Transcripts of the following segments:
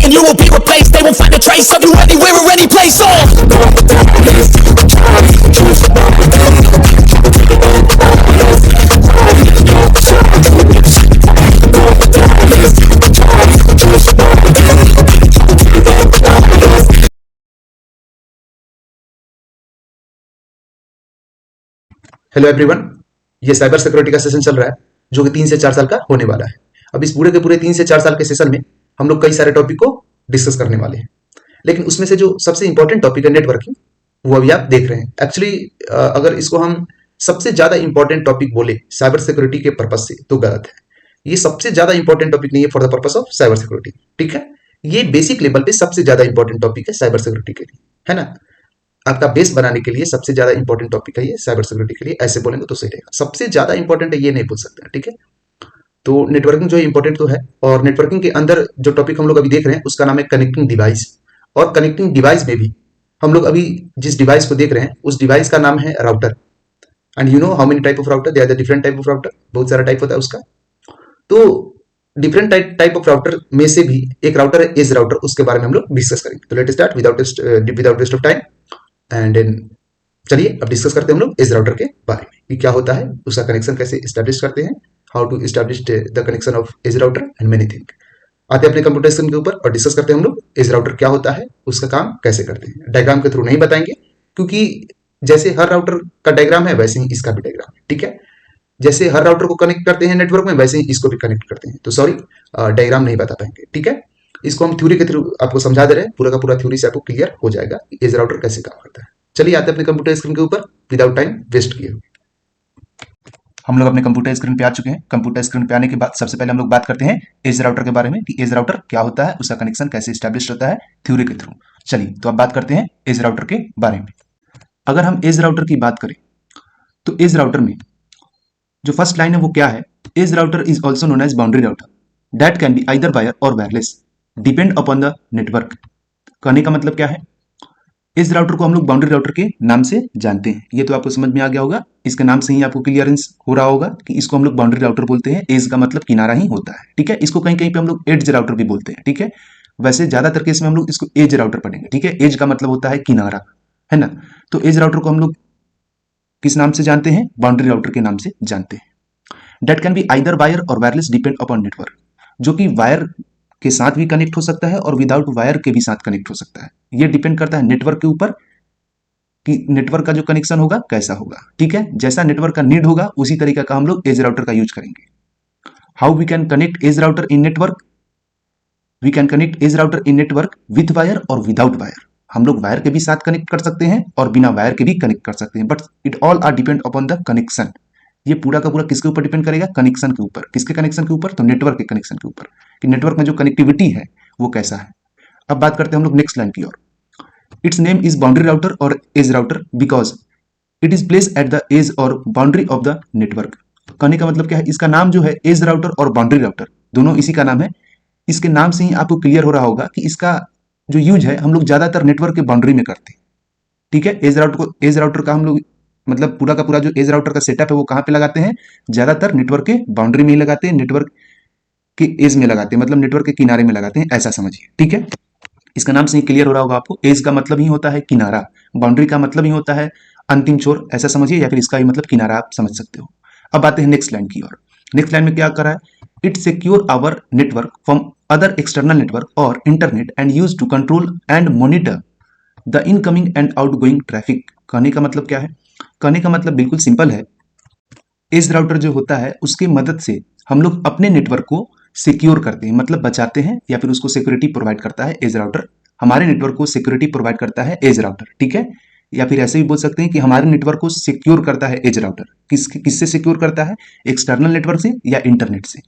and you will be replaced. They won't find a trace of you anywhere or any place. Hello everyone, ये cyber security का session चल रहा है जो कि 3 से 4 साल का होने वाला है। अब इस पूरे के पूरे 3 से 4 साल के सेशन में हम लोग कई सारे टॉपिक को डिस्कस करने वाले हैं, लेकिन उसमें से जो सबसे इंपॉर्टेंट टॉपिक है नेटवर्किंग, वो अभी आप देख रहे हैं। एक्चुअली अगर इसको हम सबसे ज्यादा इंपॉर्टेंट टॉपिक बोले साइबर सिक्योरिटी के पर्पज से तो गलत है। ये सबसे ज्यादा इंपॉर्टेंट टॉपिक नहीं है for the purpose of cyber security, ठीक है। ये बेसिक लेवल पे सबसे ज्यादा इंपॉर्टेंट टॉपिक है साइबर सिक्योरिटी के लिए, है ना। आपका बेस बनाने के लिए सबसे ज्यादा इंपॉर्टेंट टॉपिक है ये साइबर सिक्योरिटी के लिए। ऐसे बोलेंगे तो सही रहेगा, सबसे ज्यादा इंपॉर्टेंट है ये नहीं बोल सकते हैं, ठीक है। तो नेटवर्किंग जो है इंपॉर्टेंट तो है, और नेटवर्किंग के अंदर जो टॉपिक हम लोग अभी देख रहे हैं उसका नाम है कनेक्टिंग डिवाइस। और कनेक्टिंग डिवाइस में भी हम लोग अभी जिस डिवाइस को देख रहे हैं उस डिवाइस का नाम है router. And you know how many type of router, they are the different type of router, बहुत सारा टाइप होता है उसका। तो डिफरेंट टाइप ऑफ राउटर में से भी एक राउटर है एज राउटर, उसके बारे में हम लोग डिस्कस करेंगे। तो let start without waste of time and चलिए अब डिस्कस करते हैं हम लोग एज राउटर के बारे में कि क्या होता है, उसका कनेक्शन कैसे स्टैब्लिश करते हैं, how to establish the connection of edge router and many thing. आते हैं अपने कंप्यूटर स्क्रीन के ऊपर और डिस्कस करते हैं हम लोग एज राउटर क्या होता है, उसका काम कैसे करते हैं। डायग्राम के थ्रू नहीं बताएंगे, क्योंकि जैसे हर राउटर का डायग्राम है वैसे ही इसका भी डायग्राम है, ठीक है। जैसे हर राउटर को कनेक्ट करते हैं नेटवर्क में वैसे ही इसको भी कनेक्ट करते हैं। तो सॉरी, डायग्राम नहीं बता पाएंगे, ठीक है। इसको हम थ्योरी के थ्रू आपको समझा दे रहे हैं, पूरा का पूरा थ्योरी से आपको क्लियर हो जाएगा कि एज राउटर कैसे काम करता है। चलिए आते हैं अपने कंप्यूटर स्क्रीन के ऊपर विदाउट टाइम वेस्ट किए हुए। हम लोग अपने कंप्यूटर स्क्रीन पे आ चुके हैं। कंप्यूटर स्क्रीन पे आने के बाद सबसे पहले हम लोग बात करते हैं एज राउटर के बारे में कि एज राउटर क्या होता है, उसका कनेक्शन कैसे स्टैब्लिश होता है थ्योरी के थ्रू। चलिए तो अब बात करते हैं एज राउटर के बारे में। अगर हम एज राउटर की बात करें तो एज राउटर में जो फर्स्ट लाइन है वो क्या है, edge router is also known as boundary router that can be either wire or wireless depend upon the network. कहने का मतलब क्या है, इस राउटर को हम लोग बाउंड्री राउटर के नाम से जानते हैं। ये तो आपको समझ में आ गया होगा, इसके नाम से ही आपको क्लियरेंस हो रहा होगा कि इसको हम लोग बाउंड्री राउटर बोलते हैं। एज का मतलब किनारा ही होता है, ठीक है। इसको कहीं कहीं पे हम लोग एज राउटर भी बोलते हैं, ठीक है। वैसे ज्यादातर केस में हम लोग इसको एज राउटर पढ़ेंगे, ठीक है। एज का मतलब होता है किनारा, है ना। तो एज राउटर को हम लोग किस नाम से जानते हैं, बाउंड्री राउटर के नाम से जानते हैं। Date can be either wire or wireless depend upon network, जो कि वायर के साथ भी कनेक्ट हो सकता है और विदाउट वायर के भी साथ कनेक्ट हो सकता है। ये डिपेंड करता है नेटवर्क के ऊपर कि नेटवर्क का जो कनेक्शन होगा कैसा होगा, ठीक है। जैसा नेटवर्क का नीड होगा उसी तरीके का हम लोग एज राउटर का यूज करेंगे। How we can connect edge router in network, we can connect edge router in network with wire और विदाउट वायर। हम लोग वायर के भी साथ कनेक्ट कर सकते हैं और बिना वायर के भी कनेक्ट कर सकते हैं, but it all are depend upon the connection. ये पूरा का पूरा किसके ऊपर डिपेंड करेगा, कनेक्शन के ऊपर। किसके कनेक्शन के ऊपर, तो नेटवर्क के कनेक्शन के ऊपर, कि नेटवर्क में जो कनेक्टिविटी है वो कैसा है। अब बात करते हैं हम लोग नेक्स्ट लाइन की ओर। Its name is boundary router or edge router because it is place at the edge or boundary of the network. कहने का मतलब क्या है, इसका नाम जो है एज राउटर और बाउंड्री राउटर दोनों इसी का नाम है। इसके नाम से ही आपको क्लियर हो रहा होगा कि इसका जो यूज है हम लोग ज्यादातर नेटवर्क के बाउंड्री में करते हैं, ठीक है। एज राउटर का हम लोग मतलब पूरा का पूरा जो एज राउटर का सेटअप है वो कहाँ पे लगाते हैं, ज्यादातर नेटवर्क के बाउंड्री में ही लगाते हैं, नेटवर्क के एज में लगाते हैं, मतलब नेटवर्क के किनारे में लगाते हैं, ऐसा समझिए, ठीक है। इसका नाम से ही क्लियर हो रहा होगा आपको, एज का मतलब ही होता है किनारा, बाउंड्री का मतलब ही होता है अंतिम छोर, ऐसा समझिए, या फिर इसका ही मतलब किनारा आप समझ सकते हो। अब आते हैं नेक्स्ट लाइन की ओर। नेक्स्ट लाइन में क्या कर रहा है, it secure our network from other external network or internet and use to control and monitor the incoming and outgoing traffic. कहने का मतलब क्या है, कहने का मतलब बिल्कुल सिंपल है। एज राउटर जो होता है उसकी मदद से हम लोग अपने नेटवर्क को सिक्योर करते हैं, मतलब बचाते हैं, या फिर उसको सिक्योरिटी प्रोवाइड करता है एज राउटर। हमारे नेटवर्क को सिक्योरिटी प्रोवाइड करता है एज राउटर, ठीक है। या फिर ऐसे भी बोल सकते हैं कि हमारे नेटवर्क को सिक्योर करता है एज राउटर। किससे सिक्योर करता है, एक्सटर्नल नेटवर्क से या इंटरनेट से।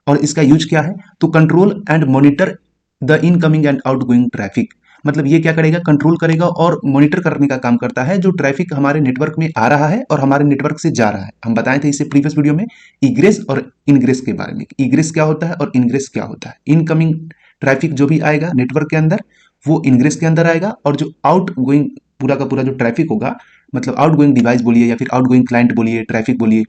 और इसका यूज क्या है, तो control and monitor the incoming and outgoing traffic. मतलब ये क्या करेगा, कंट्रोल करेगा और मॉनिटर करने का काम करता है जो ट्रैफिक हमारे नेटवर्क में आ रहा है और हमारे नेटवर्क से जा रहा है। हम बताए थे इससे प्रीवियस वीडियो में इग्रेस और इनग्रेस के बारे में, इग्रेस क्या होता है और इनग्रेस क्या होता है। इनकमिंग ट्रैफिक जो भी आएगा नेटवर्क के अंदर वो इनग्रेस के अंदर आएगा, और जो आउट गोइंग पूरा का पूरा जो ट्रैफिक होगा, मतलब आउट गोइंग डिवाइस बोलिए या फिर आउट गोइंग क्लाइंट बोलिए, ट्रैफिक बोलिए,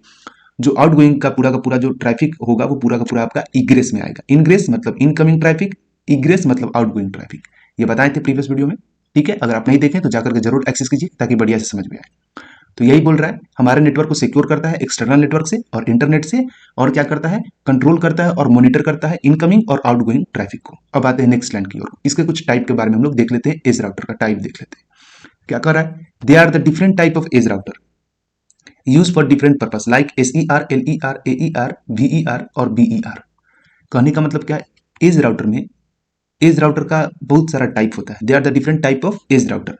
जो आउटगोइंग का पूरा जो ट्रैफिक होगा वो पूरा का पूरा आपका इग्रेस में आएगा। इनग्रेस मतलब इनकमिंग ट्रैफिक, इग्रेस मतलब आउटगोइंग ट्रैफिक, ये बताए थे प्रीवियस वीडियो में। ठीक है, अगर आप नहीं देखें तो जाकर के जरूर एक्सेस कीजिए ताकि बढ़िया से समझ में आए। तो यही बोल रहा है, हमारे नेटवर्क को सिक्योर करता है एक्सटर्नल नेटवर्क से और इंटरनेट से, और क्या करता है, कंट्रोल करता है और मॉनिटर करता है इनकमिंग और आउटगोइंग ट्रैफिक को। अब आते हैं नेक्स्ट लाइन की ओर। इसके कुछ टाइप के बारे में हम लोग देख लेते हैं, एज राउटर का टाइप देख लेते हैं। क्या कर रहा है, they are the different type of edge router use for different purpose like SER, LER, AER, VER और BER। कहने का मतलब क्या है, एज राउटर में, एज राउटर का बहुत सारा टाइप होता है। They are the different type of edge router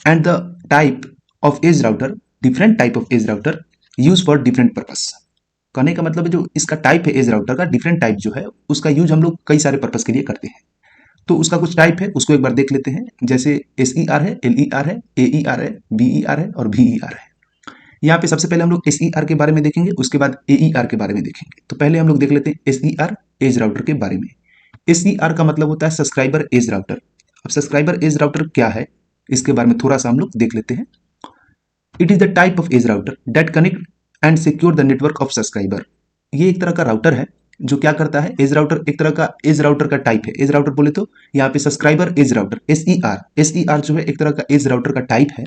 and the type of edge router, different type of edge router use for different purpose. कहने का मतलब है जो इसका टाइप है एज राउटर का, डिफरेंट टाइप जो है उसका यूज हम लोग कई सारे पर्पस के लिए करते हैं। तो उसका कुछ टाइप है, उसको एक बार देख लेते हैं। जैसे SER है, LER है, AER है, BER है और VER है। यहाँ पे सबसे पहले हम लोग SER के बारे में देखेंगे, उसके बाद AER के बारे में देखेंगे। तो पहले हम लोग देख लेते हैं SER, एज राउटर के बारे में। SER का मतलब होता है सब्सक्राइबर एज राउटर। अब सब्सक्राइबर एज राउटर क्या है, इसके बारे में थोड़ा सा हम लोग देख लेते हैं। It is the type of edge router that connect and secure the network of subscriber. ये एक तरह का राउटर है जो क्या करता है, एज राउटर एक तरह का एज राउटर का टाइप है। एज राउटर बोले तो यहाँ पे सब्सक्राइबर एज राउटर SER जो है एक तरह का एज राउटर का टाइप है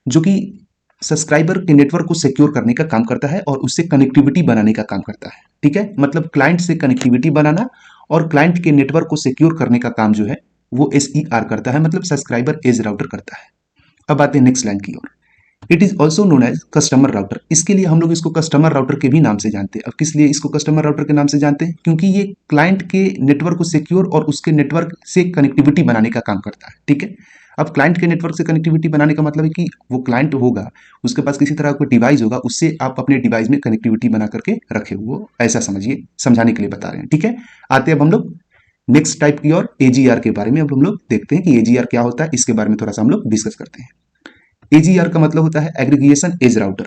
जो कि सब्सक्राइबर के नेटवर्क को सिक्योर करने का काम करता है और उससे कनेक्टिविटी बनाने का काम करता है। ठीक है, मतलब क्लाइंट से कनेक्टिविटी बनाना और क्लाइंट के नेटवर्क को सिक्योर करने का काम जो है वो SER करता है, मतलब सब्सक्राइबर एज राउटर करता है। अब आते हैं नेक्स्ट लाइन की ओर। It is also known as customer router. इसके लिए हम लोग इसको कस्टमर राउटर के भी नाम से जानते हैं। अब किस लिए इसको कस्टमर राउटर के नाम से जानते हैं, क्योंकि ये क्लाइंट के नेटवर्क को सिक्योर और उसके नेटवर्क से कनेक्टिविटी बनाने का काम करता है। ठीक है, अब क्लाइंट के नेटवर्क से कनेक्टिविटी बनाने का मतलब है कि वो क्लाइंट होगा, उसके पास किसी तरह का डिवाइस होगा, उससे आप अपने डिवाइस में कनेक्टिविटी बना करके रखे, वो ऐसा समझिए, समझाने के लिए बता रहे हैं। ठीक है, आते हैं अब हम लोग नेक्स्ट टाइप की और AGR के बारे में। अब हम लोग देखते हैं कि AGR क्या होता है, इसके बारे में थोड़ा सा हम लोग डिस्कस करते हैं। AGR का मतलब होता है एग्रीगेशन एज राउटर।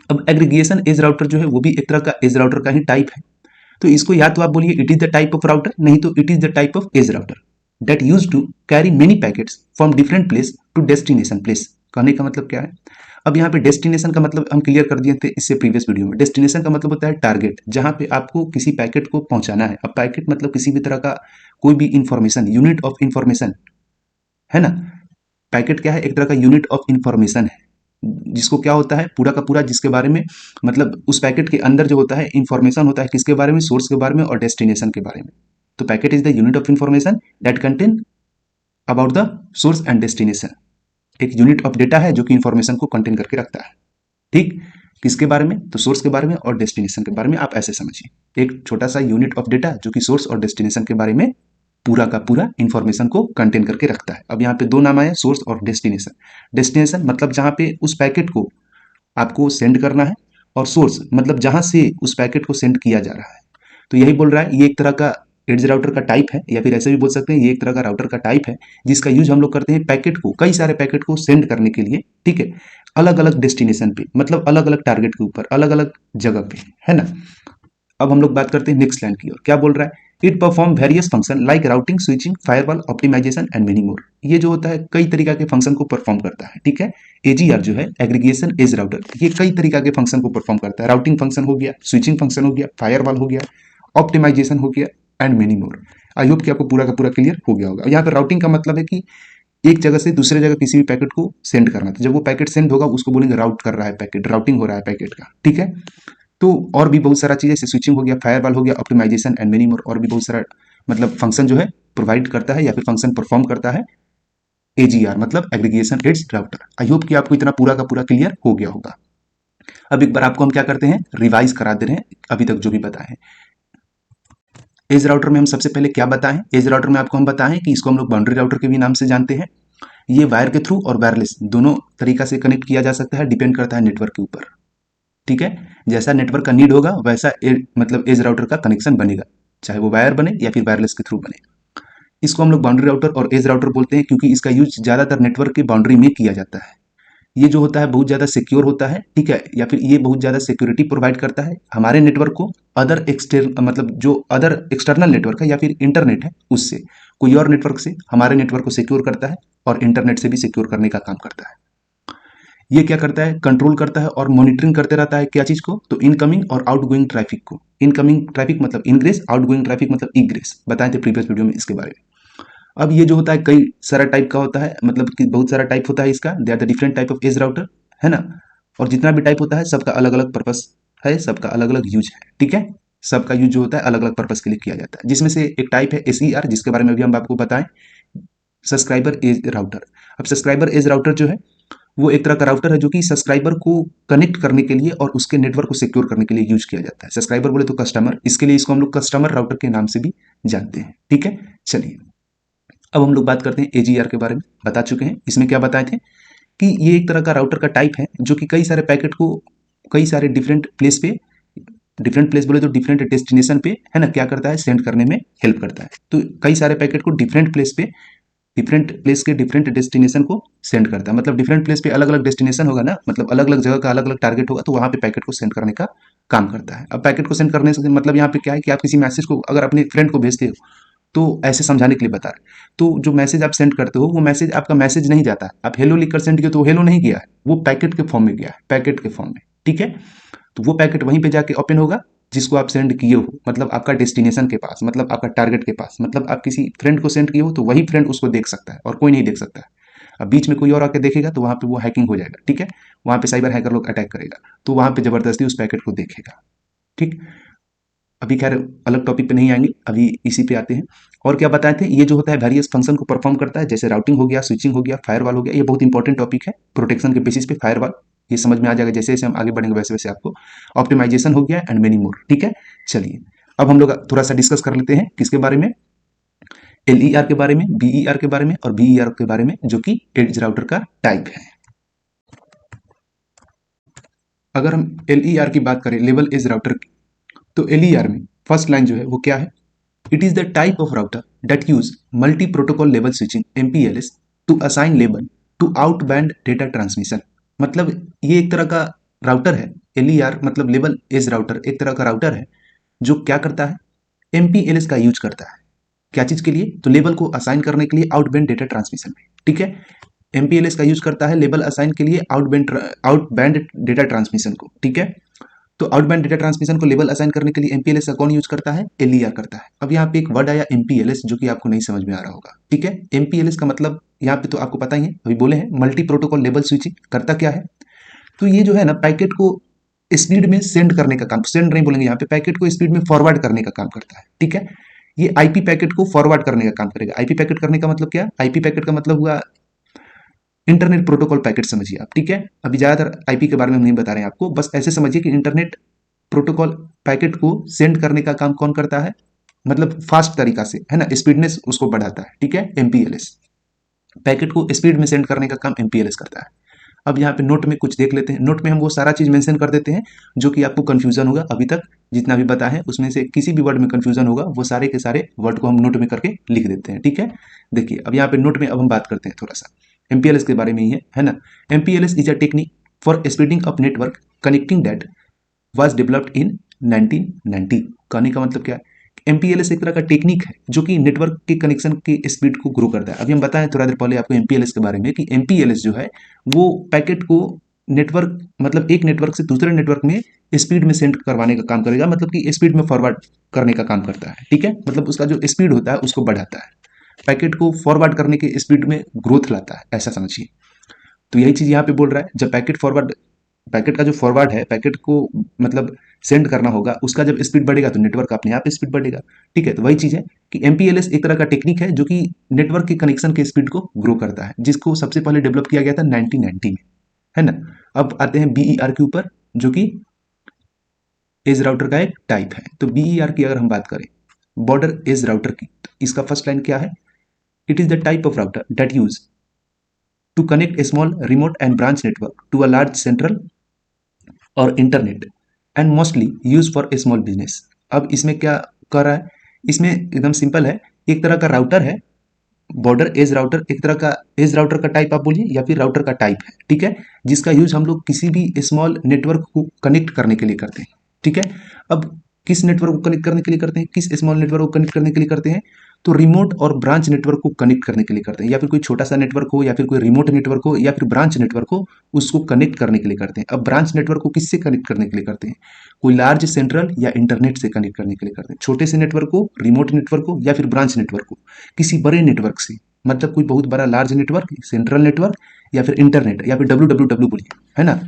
अब एग्रीगेशन एज राउटर जो है वो भी एक तरह का एज राउटर का ही टाइप है। तो इसको या तो आप बोलिए it is the type of router, नहीं तो it is the type of edge router that use to carry many packets from different place to destination place. कहने का मतलब क्या है, अब यहाँ पे डेस्टिनेशन का मतलब हम क्लियर कर दिए थे इससे प्रीवियस वीडियो में। डेस्टिनेशन का मतलब होता है टारगेट, जहाँ पे आपको किसी पैकेट को पहुंचाना है। अब पैकेट मतलब किसी भी तरह का कोई भी इंफॉर्मेशन, यूनिट ऑफ इंफॉर्मेशन है ना। पैकेट क्या है, एक तरह का यूनिट ऑफ इंफॉर्मेशन है, जिसको क्या होता है पूरा का पूरा, जिसके बारे में मतलब उस पैकेट के अंदर जो होता है इंफॉर्मेशन होता है किसके बारे में, सोर्स के बारे में और डेस्टिनेशन के बारे में। तो packet is the unit of information that contain about the source and destination. एक यूनिट ऑफ डेटा है जो कि इंफॉर्मेशन को कंटेन करके रखता है। ठीक, किसके बारे में, तो सोर्स के बारे में और डेस्टिनेशन के बारे में। आप ऐसे समझिए, एक छोटा सा यूनिट ऑफ डेटा जो कि सोर्स और डेस्टिनेशन के बारे में पूरा का पूरा इंफॉर्मेशन को कंटेन करके रखता है। अब यहाँ पे दो नाम आए, सोर्स और डेस्टिनेशन। डेस्टिनेशन मतलब जहाँ पे उस पैकेट को आपको सेंड करना है, और सोर्स मतलब जहाँ से उस पैकेट को सेंड किया जा रहा है। तो यही बोल रहा है ये एक तरह का एज राउटर का टाइप है, या फिर ऐसे भी बोल सकते हैं ये एक तरह का राउटर का टाइप है जिसका यूज हम लोग करते हैं पैकेट को, कई सारे पैकेट को सेंड करने के लिए। ठीक है, अलग अलग डेस्टिनेशन पे, मतलब अलग अलग टारगेट के ऊपर, अलग अलग जगह पे, है ना। अब हम लोग बात करते हैं नेक्स्ट लाइन की ओर। क्या बोल रहा है, it perform various function like routing, switching, firewall, optimization and many more. ये जो होता है कई तरीका के फंक्शन को परफॉर्म करता है। ठीक है, AGR जो है एग्रीगेशन एज राउटर, ये कई तरीका के फंक्शन को परफॉर्म करता है। राउटिंग फंक्शन हो गया, स्विचिंग फंक्शन हो गया, फायरवॉल हो गया, ऑप्टिमाइजेशन हो गया and many more. I hope कि आपको पूरा का पूरा क्लियर हो गया होगा। यहाँ पर राउटिंग का मतलब है कि एक जगह से दूसरे जगह किसी भी पैकेट को सेंड करना। तो जब वो पैकेट सेंड होगा उसको बोलेंगे राउट कर रहा है पैकेट, राउटिंग हो रहा है पैकेट का। ठीक है, तो और भी बहुत सारा चीज़, जैसे स्विचिंग हो गया, फायरवॉल हो गया, ऑप्टिमाइजेशन एंड मेनी मोर, और भी बहुत सारा मतलब फंक्शन जो है प्रोवाइड करता है या फिर फंक्शन परफॉर्म करता है AGR, मतलब aggregation edge router. I hope कि आपको इतना पूरा का पूरा क्लियर हो गया होगा। अब एक बार आपको हम क्या करते हैं, रिवाइज करा दे रहे हैं अभी तक जो भी बताए हैं। एज राउटर में हम सबसे पहले क्या बताएं, एज राउटर में आपको हम बताएं कि इसको हम लोग बाउंड्री राउटर के भी नाम से जानते हैं। ये वायर के थ्रू और वायरलेस दोनों तरीका से कनेक्ट किया जा सकता है, डिपेंड करता है नेटवर्क के ऊपर। ठीक है, जैसा नेटवर्क का नीड होगा वैसा मतलब एज राउटर का कनेक्शन बनेगा, चाहे वो वायर बने या फिर वायरलेस के थ्रू बने। इसको हम लोग boundary router or edge router बोलते हैं क्योंकि इसका यूज ज्यादातर नेटवर्क के बाउंड्री में किया जाता है। ये जो होता है बहुत ज्यादा सिक्योर होता है। ठीक है, या फिर ये बहुत ज्यादा सिक्योरिटी प्रोवाइड करता है हमारे नेटवर्क को अदर मतलब जो अदर एक्सटर्नल नेटवर्क है या फिर इंटरनेट है उससे, कोई और नेटवर्क से हमारे नेटवर्क को सिक्योर करता है और इंटरनेट से भी सिक्योर करने का काम करता है। ये क्या करता है, कंट्रोल करता है और मॉनिटरिंग करते रहता है क्या चीज को, तो इनकमिंग और आउटगोइंग ट्रैफिक को। इनकमिंग ट्रैफिक मतलब इनग्रेस, आउटगोइंग ट्रैफिक मतलब इग्रेस, बताए थे प्रीवियस वीडियो में इसके बारे में। अब ये जो होता है कई सारा टाइप का होता है, मतलब कि बहुत सारा टाइप होता है इसका, they are the different type of edge router, है ना। और जितना भी टाइप होता है सबका अलग अलग पर्पस है, सबका अलग अलग यूज है, ठीक है। सबका यूज जो होता है अलग अलग पर्पस के लिए किया जाता है, जिसमें से एक टाइप है SER, जिसके बारे में भी हम आपको बताएं, सब्सक्राइबर एज राउटर। अब सब्सक्राइबर एज राउटर जो है वो एक तरह का राउटर है जो कि सब्सक्राइबर को कनेक्ट करने के लिए और उसके नेटवर्क को सिक्योर करने के लिए यूज किया जाता है। सब्सक्राइबर बोले तो कस्टमर, इसके लिए इसको हम लोग कस्टमर राउटर के नाम से भी जानते हैं, ठीक है। चलिए अब हम लोग बात करते हैं AGR के बारे में। बता चुके हैं इसमें क्या बताए थे कि ये एक तरह का राउटर का टाइप है जो कि कई सारे पैकेट को कई सारे डिफरेंट प्लेस पे, डिफरेंट प्लेस बोले तो डिफरेंट डेस्टिनेशन पे, है ना, क्या करता है, सेंड करने में हेल्प करता है। तो कई सारे पैकेट को डिफरेंट प्लेस पे, डिफरेंट प्लेस के डिफरेंट डेस्टिनेशन को सेंड करता है। मतलब डिफरेंट प्लेस पे अलग अलग डेस्टिनेशन होगा ना, मतलब अलग अलग जगह का अलग अलग टारगेट होगा, तो वहां पे पैकेट को सेंड करने का काम करता है। अब पैकेट को सेंड करने से मतलब यहाँ पे क्या है कि आप किसी मैसेज को अगर अपने फ्रेंड को भेजते हो तो ऐसे समझाने के लिए बता रहे, तो जो मैसेज आप सेंड करते हो वो मैसेज आपका मैसेज नहीं जाता है, आप हेलो लिखकर सेंड किए तो हेलो नहीं गया है, वो पैकेट के फॉर्म में गया है, पैकेट के फॉर्म में, ठीक है। तो वो पैकेट वहीं पे जाके ओपन होगा जिसको आप सेंड किए हो, मतलब आपका डेस्टिनेशन के पास, मतलब आपका टारगेट के पास, मतलब आप किसी फ्रेंड को सेंड किए हो तो वही फ्रेंड उसको देख सकता है और कोई नहीं देख सकता है। अब बीच में कोई और आके देखेगा तो वहां पे वो हैकिंग हो जाएगा, ठीक है। वहां पे साइबर हैकर लोग अटैक करेगा तो वहां पे जबरदस्ती उस पैकेट को देखेगा, ठीक। अभी खैर अलग टॉपिक पे नहीं आएंगे, अभी इसी पे आते हैं। और क्या बताए थे, ये जो होता है वेरियस फंक्शन को परफॉर्म करता है, जैसे राउटिंग हो गया, स्विचिंग हो गया, फायरवॉल हो गया। ये बहुत इंपॉर्टेंट टॉपिक है प्रोटेक्शन के बेसिस पे। फायरवॉल ये समझ में आ जाएगा जैसे जैसे हम आगे बढ़ेंगे वैसे वैसे आपको। ऑप्टिमाइजेशन हो गया एंड मेनी मोर, ठीक है। चलिए अब हम लोग थोड़ा सा डिस्कस कर लेते हैं किसके बारे में, LER के बारे में, BER के बारे में और BER के बारे में, जो कि एज राउटर का टाइप है। अगर हम LER की बात करें, लेवल एज राउटर की, तो LER में फर्स्ट लाइन जो है वो क्या है, it is the type of router that use multi protocol level switching MPLS to assign level to outband data transmission. मतलब ये एक तरह का राउटर है, LER मतलब लेवल एज राउटर एक तरह का राउटर है जो क्या करता है, MPLS का यूज करता है। क्या चीज के लिए, तो लेवल को असाइन करने के लिए आउटबैंड डेटा ट्रांसमिशन में, ठीक है। MPLS का यूज करता है लेवल असाइन के लिए आउटबैंड डेटा ट्रांसमिशन को, ठीक है। तो आउटबैंड डेटा ट्रांसमिशन को लेवल असाइन करने के लिए MPLS का कौन यूज करता है, LER करता है। अब यहाँ पे एक वर्ड आया MPLS जो कि आपको नहीं समझ में आ रहा होगा, ठीक है। MPLS का मतलब यहाँ पे तो आपको पता ही है, अभी बोले हैं, मल्टी प्रोटोकॉल लेवल स्विचिंग करता क्या है, तो ये जो है ना पैकेट को स्पीड में सेंड करने का काम, सेंड नहीं बोलेंगे यहाँ पे, पैकेट को स्पीड में फॉरवर्ड करने का काम करता है, ठीक है। ये IP पैकेट को फॉरवर्ड करने का काम करेगा। IP पैकेट करने का मतलब क्या, IP पैकेट का मतलब हुआ इंटरनेट प्रोटोकॉल पैकेट, समझिए आप, ठीक है। अभी ज्यादातर IP के बारे में हम नहीं बता रहे हैं आपको, बस ऐसे समझिए कि इंटरनेट प्रोटोकॉल पैकेट को सेंड करने का काम कौन करता है, मतलब फास्ट तरीका से, है ना, स्पीडनेस उसको बढ़ाता है, ठीक है। MPLS पैकेट को स्पीड में सेंड करने का काम MPLS करता है। अब यहाँ पे नोट में कुछ देख लेते हैं, नोट में हम वो सारा चीज मेंशन कर देते हैं जो कि आपको कंफ्यूजन होगा, अभी तक जितना भी बताया है उसमें से किसी भी वर्ड में कंफ्यूजन होगा वो सारे के सारे वर्ड को हम नोट में करके लिख देते हैं, ठीक है। देखिए अब यहाँ पे नोट में अब हम बात करते हैं थोड़ा सा MPLS के बारे में ही है ना। MPLS is a technique for speeding up network connecting that was developed in 1990। कहने का मतलब क्या है, MPLS एक तरह का टेक्निक है जो कि नेटवर्क के कनेक्शन के स्पीड को ग्रो करता है। अभी हम बताएं थोड़ा देर पहले आपको MPLS के बारे में कि MPLS जो है वो पैकेट को नेटवर्क, मतलब एक नेटवर्क से दूसरे नेटवर्क में स्पीड में सेंड करवाने का काम करेगा, मतलब कि स्पीड में फॉरवर्ड करने का काम करता है, ठीक है। मतलब उसका जो स्पीड होता है उसको बढ़ाता है, पैकेट को फॉरवर्ड करने के स्पीड में ग्रोथ लाता है, ऐसा समझिए। तो यही चीज यहाँ पे बोल रहा है, जब पैकेट फॉरवर्ड, पैकेट का जो फॉरवर्ड है, पैकेट को मतलब सेंड करना होगा, उसका जब स्पीड बढ़ेगा तो नेटवर्क अपने आप स्पीड बढ़ेगा, ठीक है। तो वही चीज है कि MPLS एक तरह का टेक्निक है जो कि नेटवर्क के कनेक्शन के स्पीड को ग्रो करता है, जिसको सबसे पहले डेवलप किया गया था 1990 में, है ना। अब आते हैं BER के ऊपर जो कि एज राउटर का एक टाइप है। तो BER की अगर हम बात करें, बॉर्डर एज राउटर की, तो इसका फर्स्ट लाइन क्या है, it is the type of router that use to connect a small remote and branch network to a large central or internet and mostly use for a small business. अब इसमें क्या कर रहा है, इसमें एकदम सिंपल है, एक तरह का राउटर है, बॉर्डर एज राउटर एक तरह का एज राउटर का टाइप आप बोलिए या फिर राउटर का टाइप है, ठीक है, जिसका यूज हम लोग किसी भी स्मॉल नेटवर्क को कनेक्ट करने के लिए करते हैं, ठीक है। अब किस नेटवर्क को कनेक्ट करने के लिए करते हैं, किस स्मॉल नेटवर्क को कनेक्ट करने के लिए करते हैं, तो रिमोट और ब्रांच नेटवर्क को कनेक्ट करने के लिए करते हैं, या फिर कोई छोटा सा नेटवर्क हो, या फिर कोई रिमोट नेटवर्क हो, या फिर ब्रांच नेटवर्क हो, उसको कनेक्ट करने के लिए करते हैं। अब ब्रांच नेटवर्क को किससे कनेक्ट करने के लिए करते हैं? कोई लार्ज सेंट्रल या इंटरनेट से कनेक्ट करने के लिए करते हैं। छोटे से नेटवर्क को, रिमोट नेटवर्क को, या फिर ब्रांच नेटवर्क को किसी बड़े नेटवर्क से, मतलब कोई बहुत बड़ा लार्ज नेटवर्क, सेंट्रल नेटवर्क, या फिर इंटरनेट, या फिर WWW बोलिए, है ना,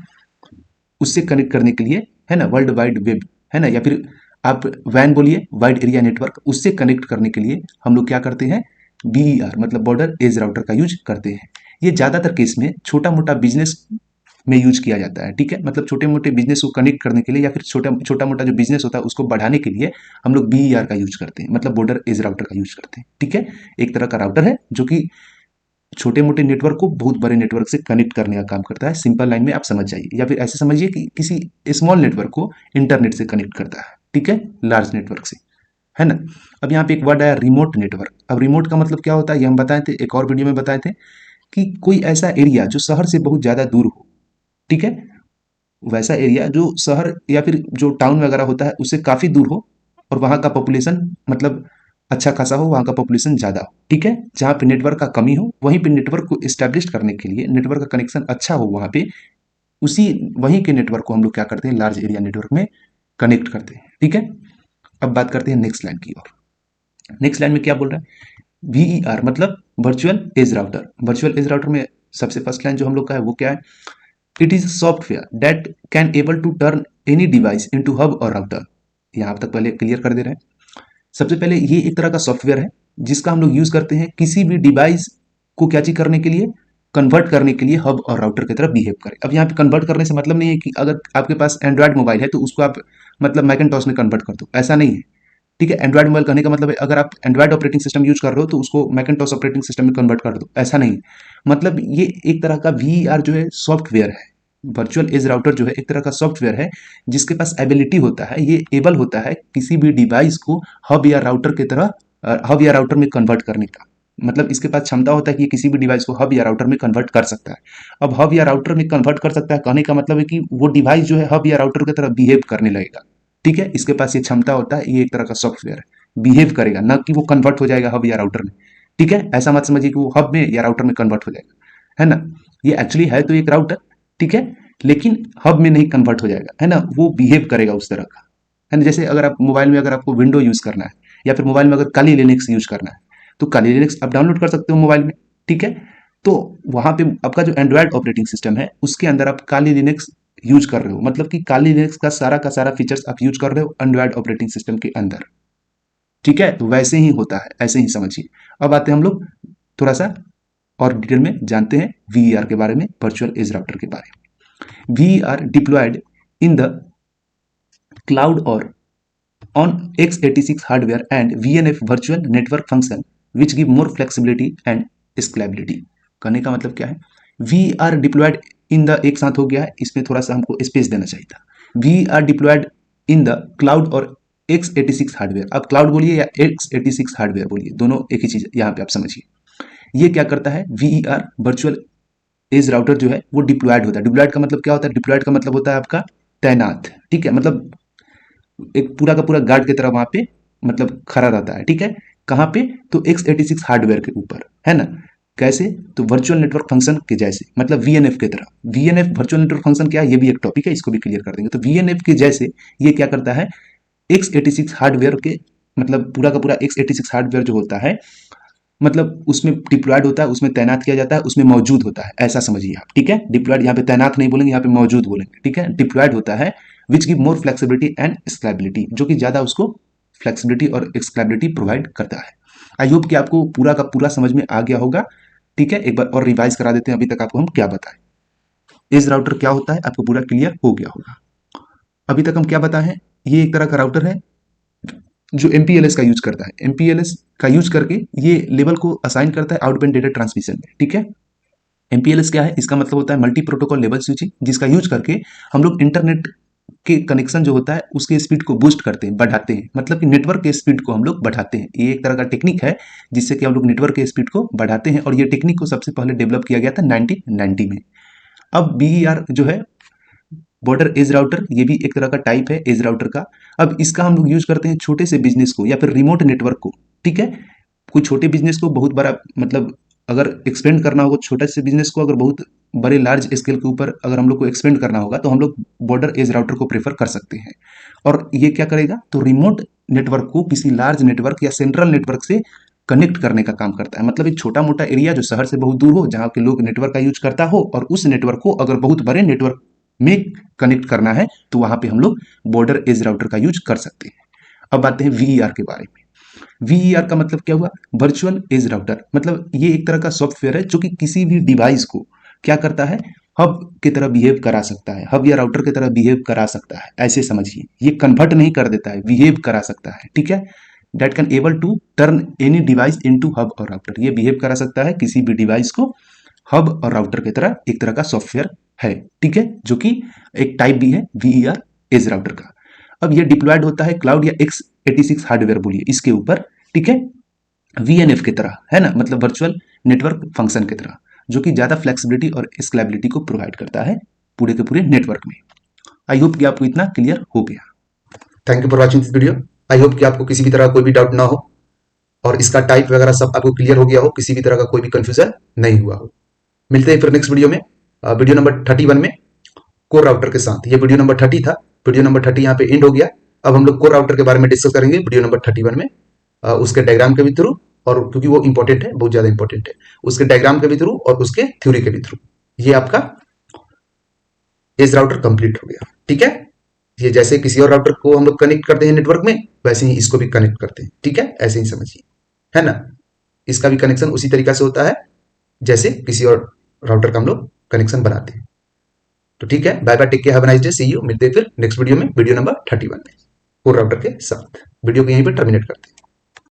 उससे कनेक्ट करने के लिए, है ना, वर्ल्ड वाइड वेब, है ना, या फिर आप वैन बोलिए, वाइड एरिया नेटवर्क, उससे कनेक्ट करने के लिए हम लोग क्या करते हैं? BER मतलब बॉर्डर एज राउटर का यूज करते हैं। ये ज्यादातर केस में छोटा मोटा बिजनेस में यूज किया जाता है, ठीक है, मतलब छोटे मोटे बिजनेस को कनेक्ट करने के लिए, या फिर छोटा मोटा जो बिजनेस होता है उसको बढ़ाने के लिए हम लोग BER का यूज करते हैं, मतलब बॉर्डर एज राउटर का यूज करते हैं, ठीक है। एक तरह का राउटर है जो कि छोटे मोटे नेटवर्क को बहुत बड़े नेटवर्क से कनेक्ट करने का काम करता है। सिंपल लाइन में आप समझ जाइए, या फिर ऐसे समझिए कि किसी स्मॉल नेटवर्क को इंटरनेट से कनेक्ट करता है, ठीक है, लार्ज नेटवर्क से, है ना। अब यहाँ पे एक वर्ड आया रिमोट नेटवर्क। अब रिमोट का मतलब क्या होता है ये हम बताए थे, एक और वीडियो में बताए थे कि कोई ऐसा एरिया जो शहर से बहुत ज्यादा दूर हो, ठीक है, वैसा एरिया जो शहर या फिर जो टाउन वगैरह होता है उससे काफी दूर हो, और वहां का पॉपुलेशन मतलब अच्छा खासा हो, वहां का पॉपुलेशन ज्यादा हो, ठीक है, जहां पे नेटवर्क का कमी हो, वहीं पे नेटवर्क को एस्टेब्लिश करने के लिए, नेटवर्क का कनेक्शन अच्छा हो वहां पे, उसी वहीं के नेटवर्क को हम लोग क्या करते हैं? लार्ज एरिया नेटवर्क में कनेक्ट करते हैं, ठीक है। अब बात करते हैं नेक्स्ट लाइन की ओर। नेक्स्ट लाइन में क्या बोल रहा है? VER मतलब virtual edge router. Virtual edge router में सबसे फर्स्ट लाइन जो हम लोग का है वो क्या है? It is software that can able to turn any device into hub और राउटर। यहां तक पहले क्लियर कर दे रहे हैं। सबसे पहले ये एक तरह का सॉफ्टवेयर है जिसका हम लोग यूज करते हैं किसी भी डिवाइस को क्या चीज करने के लिए? कन्वर्ट करने के लिए हब और राउटर की तरह बिहेव करे। अब यहाँ पे कन्वर्ट करने से मतलब नहीं है कि अगर आपके पास एंड्रॉयड मोबाइल है तो उसको आप मतलब मैकेंटॉस में कन्वर्ट कर दो, ऐसा नहीं है, ठीक है। एंड्रॉयड मोबाइल कहने का मतलब है अगर आप एंड्रॉयड ऑपरेटिंग सिस्टम यूज कर रहे हो तो उसको मैकेंटॉस ऑपरेटिंग सिस्टम में कन्वर्ट कर दो, ऐसा नहीं है। मतलब ये एक तरह का VER जो है सॉफ्टवेयर है। वर्चुअल एज राउटर जो है एक तरह का सॉफ्टवेयर है जिसके पास एबिलिटी होता है, ये एबल होता है किसी भी डिवाइस को हब या राउटर की तरह हब या राउटर में कन्वर्ट करने का। मतलब इसके पास क्षमता होता है कि ये किसी भी डिवाइस को हब या राउटर में कन्वर्ट कर सकता है। अब हब या राउटर में कन्वर्ट कर सकता है कहने का मतलब है कि वो डिवाइस जो है हब या राउटर की तरह बिहेव करने लगेगा, ठीक है। इसके पास ये क्षमता होता है, ये एक तरह का सॉफ्टवेयर है, बिहेव करेगा, ना कि वो कन्वर्ट हो जाएगा हब या राउटर में, ठीक है। ऐसा मत समझिए कि वो हब में या राउटर में कन्वर्ट हो जाएगा, है ना। ये एक्चुअली है तो एक राउटर, ठीक है, लेकिन हब में नहीं कन्वर्ट हो जाएगा, है ना। वो बिहेव करेगा उस तरह का, है ना। जैसे अगर आप मोबाइल में अगर आपको विंडो यूज करना है या फिर मोबाइल में अगर काली लिनक्स यूज करना है तो काली लिनक्स आप डाउनलोड कर सकते हो मोबाइल में, ठीक है। तो वहां पे आपका जो एंड्रॉयड ऑपरेटिंग सिस्टम है उसके अंदर आप काली लिनक्स यूज कर रहे हो, मतलब कि काली लिनक्स का सारा फीचर्स आप यूज कर रहे हो एंड्रॉयड ऑपरेटिंग सिस्टम के अंदर, ठीक है। तो वैसे ही होता है, ऐसे ही समझिए। अब आते हैं हम लोग थोड़ा सा और डिटेल में जानते हैं VER के बारे में, वर्चुअल एज राउटर के बारे में। VER deployed in the cloud और on x86 hardware and VNF virtual network function which give more flexibility and scalability। कहने का मतलब क्या है? VER deployed in the, एक साथ हो गया है, इसमें थोड़ा सा हमको स्पेस देना चाहिए था। VER deployed in the cloud और x86 हार्डवेयर। अब क्लाउड बोलिए या x86 हार्डवेयर बोलिए, दोनों एक ही चीज, यहाँ पे आप समझिए। ये क्या करता है? VER वर्चुअल एज राउटर जो है वो डिप्लॉयड होता है। डिप्लॉयड का मतलब क्या होता है? डिप्लॉयड का मतलब होता है आपका तैनात, ठीक है, मतलब एक पूरा का पूरा गार्ड की तरह वहां पे मतलब खड़ा रहता है, ठीक है। कहां पे? तो x86 हार्डवेयर के ऊपर, है ना। कैसे? तो वर्चुअल नेटवर्क फंक्शन के जैसे, मतलब VNF की तरह। VNF वर्चुअल नेटवर्क फंक्शन क्या है ये भी एक टॉपिक है, इसको भी क्लियर कर देंगे। तो VNF के जैसे ये क्या करता है? x86 हार्डवेयर के मतलब पूरा का पूरा x86 हार्डवेयर जो होता है मतलब उसमें डिप्लॉयड होता है, उसमें तैनात किया जाता है, उसमें मौजूद होता है, ऐसा समझिए आप, ठीक है। डिप्लॉयड यहाँ पे तैनात नहीं बोलेंगे, यहाँ पे मौजूद बोलेंगे, ठीक है। डिप्लॉयड होता है which give more flexibility and scalability, जो कि ज्यादा उसको फ्लेक्सिबिलिटी और स्केलेबिलिटी प्रोवाइड करता है। आई होप कि आपको पूरा का पूरा समझ में आ गया होगा, ठीक है। एक बार और रिवाइज करा देते हैं अभी तक आपको हम क्या बताएं। एज राउटर क्या होता है आपको पूरा क्लियर हो गया होगा। अभी तक हम क्या बताए हैं? ये एक तरह का राउटर है जो MPLS का यूज करता है। MPLS का यूज करके ये लेवल को असाइन करता है आउटबाउंड डेटा ट्रांसमिशन में, ठीक है। MPLS क्या है? इसका मतलब होता है मल्टी प्रोटोकॉल लेवल स्विचिंग, जिसका यूज करके हम लोग इंटरनेट के कनेक्शन जो होता है उसके स्पीड को बूस्ट करते हैं, बढ़ाते हैं, मतलब कि नेटवर्क के स्पीड को हम लोग बढ़ाते हैं। ये एक तरह का टेक्निक है जिससे कि हम लोग नेटवर्क के स्पीड को बढ़ाते हैं, और ये टेक्निक को सबसे पहले डेवलप किया गया था 1990 में। अब BER जो है बॉर्डर एज राउटर, ये भी एक तरह का टाइप है एज राउटर का। अब इसका हम लोग यूज करते हैं छोटे से बिजनेस को या फिर रिमोट नेटवर्क को, ठीक है। कोई छोटे बिजनेस को बहुत बड़ा मतलब अगर एक्सपेंड करना होगा, छोटे से बिजनेस को अगर बहुत बड़े लार्ज स्केल के ऊपर अगर हम लोग को एक्सपेंड करना होगा तो हम लोग बॉर्डर एज राउटर को प्रेफर कर सकते हैं। और ये क्या करेगा, तो रिमोट नेटवर्क को किसी लार्ज नेटवर्क या सेंट्रल नेटवर्क से कनेक्ट करने का काम करता है। मतलब एक छोटा मोटा एरिया जो शहर से बहुत दूर हो, जहाँ के लोग नेटवर्क का यूज करता हो, और उस नेटवर्क को अगर बहुत बड़े नेटवर्क में कनेक्ट करना है तो वहां पे हम लोग बॉर्डर एज राउटर का यूज कर सकते हैं। अब आते हैं वीईआर के बारे में। वीईआर का मतलब क्या हुआ, वर्चुअल एज राउटर। मतलब ये एक तरह का सॉफ्टवेयर है जो कि किसी भी डिवाइस को क्या करता है, हब की तरह बिहेव करा सकता है, हब या राउटर की तरह बिहेव करा सकता है, ऐसे समझिए। ये कन्वर्ट नहीं कर देता है, बिहेव करा सकता है, ठीक है। That can able to turn any device into hub और राउटर। ये बिहेव करा सकता है किसी भी डिवाइस को हब और राउटर की तरह, एक तरह का सॉफ्टवेयर है, ठीक है, जो कि एक टाइप भी है वीईआर एज राउटर का। अब ये डिप्लॉयड होता है क्लाउड या x86 हार्डवेयर बोलिए इसके ऊपर, ठीक है, वीएनएफ की तरह, है ना, मतलब वर्चुअल नेटवर्क फंक्शन की तरह, जो कि ज्यादा फ्लेक्सिबिलिटी और स्केलेबिलिटी को प्रोवाइड करता है पूरे के पूरे नेटवर्क में। आई होप कि आपको इतना क्लियर हो गया। Thank you for watching this video. I hope कि आपको किसी भी तरह कोई भी डाउट ना हो और इसका टाइप वगैरह सब आपको क्लियर हो गया हो, किसी भी तरह का कोई भी कंफ्यूजन नहीं हुआ हो। मिलते हैं फिर नेक्स्ट वीडियो में, वीडियो नंबर 31 में कोर राउटर के साथ। ये वीडियो नंबर 30 था, वीडियो नंबर 30 यहाँ पे एंड हो गया। अब हम लोग कोर राउटर के बारे में डिस्कस करेंगे वीडियो नंबर 31 में, उसके डायग्राम के भी थ्रू, और क्योंकि वो इंपॉर्टेंट है, बहुत ज्यादा इंपॉर्टेंट है, उसके डायग्राम के भी थ्रू और उसके थ्योरी के भी थ्रू। ये आपका एज राउटर कंप्लीट हो गया, ठीक है। ये जैसे किसी और राउटर को हम लोग कनेक्ट करते हैं नेटवर्क में, वैसे ही इसको भी कनेक्ट करते हैं, ठीक है, ऐसे ही समझिए, है ना। इसका भी कनेक्शन उसी तरीका से होता है जैसे किसी और राउटर का हम लोग कनेक्शन बनाते हैं। तो ठीक है, bye bye, take care, have a nice day, see you. मिलते हैं फिर नेक्स्ट वीडियो में, वीडियो नंबर 31 में कोर राउटर के साथ। वीडियो को यहीं पर टर्मिनेट करते हैं।